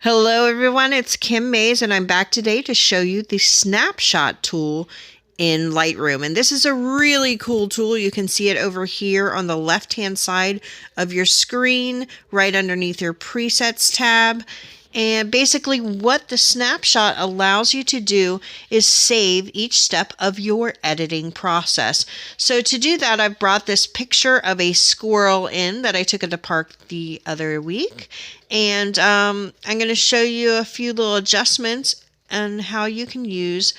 Hello everyone, it's Kim Mays and I'm back today to show you the Snapshot tool in Lightroom. And this is a really cool tool. You can see it over here on the left hand side of your screen, right underneath your presets tab. And basically what the Snapshot allows you to do is save each step of your editing process. So to do that, I've brought this picture of a squirrel in that I took at the park the other week. And I'm going to show you a few little adjustments and how you can use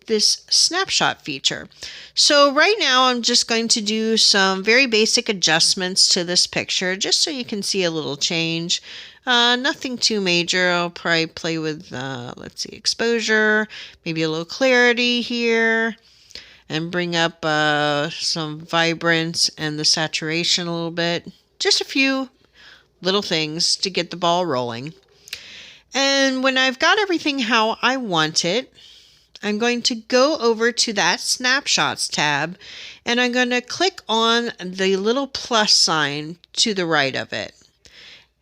this snapshot feature. So right now I'm just going to do some very basic adjustments to this picture just so you can see a little change. Nothing too major. I'll probably play with, let's see, exposure, maybe a little clarity here, and bring up some vibrance and the saturation a little bit. Just a few little things to get the ball rolling. And when I've got everything how I want it, I'm going to go over to that Snapshots tab and I'm going to click on the little plus sign to the right of it.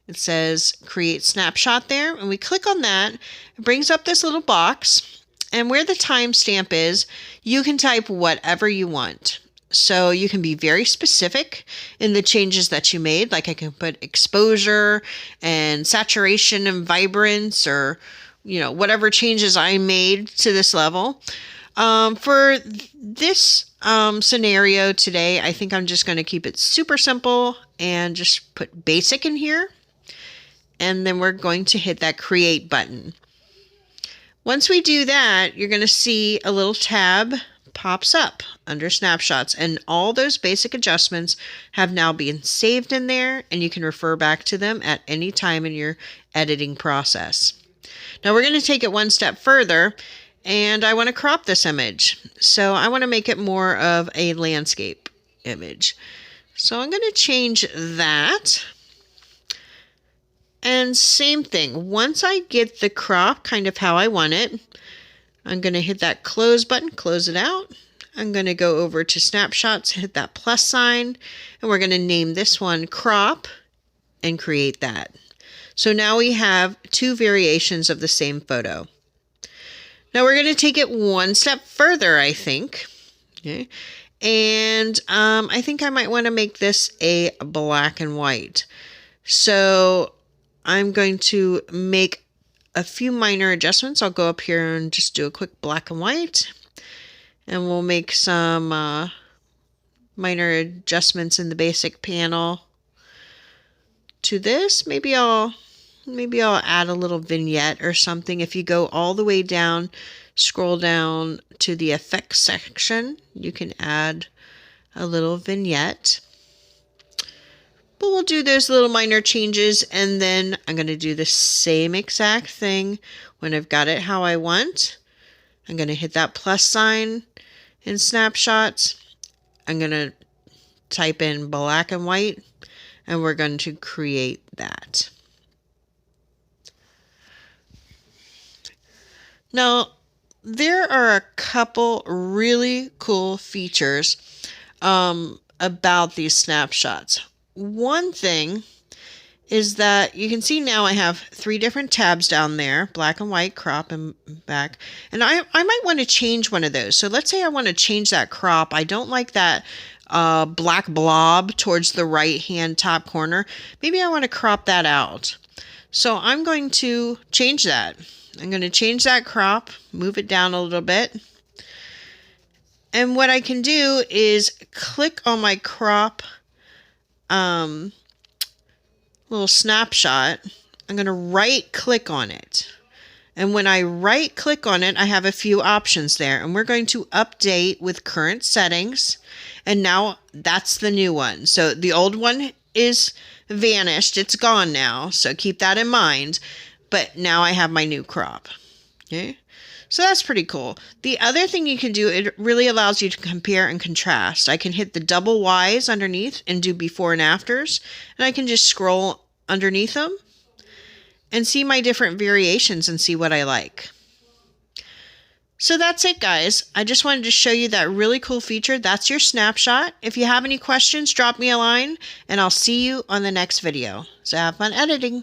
It says create snapshot there, and we click on that. It brings up this little box, and where the timestamp is, you can type whatever you want. So you can be very specific in the changes that you made, like I can put exposure and saturation and vibrance, or whatever changes I made to this level. For this scenario today, I think I'm just going to keep it super simple and just put basic in here. And then we're going to hit that create button. Once we do that, you're going to see a little tab pops up under snapshots, and all those basic adjustments have now been saved in there, and you can refer back to them at any time in your editing process. Now we're going to take it one step further, and I want to crop this image. So I want to make it more of a landscape image. So I'm going to change that. And same thing, once I get the crop kind of how I want it, I'm going to hit that close button, close it out. I'm going to go over to snapshots, hit that plus sign, and we're going to name this one crop and create that. So now we have two variations of the same photo. Now we're going to take it one step further, I think. Okay. And I think I might want to make this a black and white. So I'm going to make a few minor adjustments. I'll go up here and just do a quick black and white. And we'll make some minor adjustments in the basic panel to this. Maybe I'll add a little vignette or something. If you go all the way down, scroll down to the effects section, you can add a little vignette. But we'll do those little minor changes, and then I'm going to do the same exact thing when I've got it how I want. I'm going to hit that plus sign in snapshots. I'm going to type in black and white, and we're going to create that. Now, there are a couple really cool features about these snapshots. One thing is that you can see now I have 3 different tabs down there, black and white, crop, and back. And I might want to change one of those. So let's say I want to change that crop. I don't like that black blob towards the right-hand top corner. Maybe I want to crop that out. So I'm going to change that. I'm going to change that crop, move it down a little bit. And what I can do is click on my crop little snapshot. I'm going to right click on it. And when I right click on it, I have a few options there, and we're going to update with current settings. And now that's the new one. So the old one is vanished. It's gone now. So keep that in mind. But now I have my new crop. Okay. So that's pretty cool. The other thing you can do, it really allows you to compare and contrast. I can hit the double Y's underneath and do before and afters, and I can just scroll underneath them and see my different variations and see what I like. So that's it, guys. I just wanted to show you that really cool feature. That's your snapshot. If you have any questions, drop me a line, and I'll see you on the next video. So have fun editing.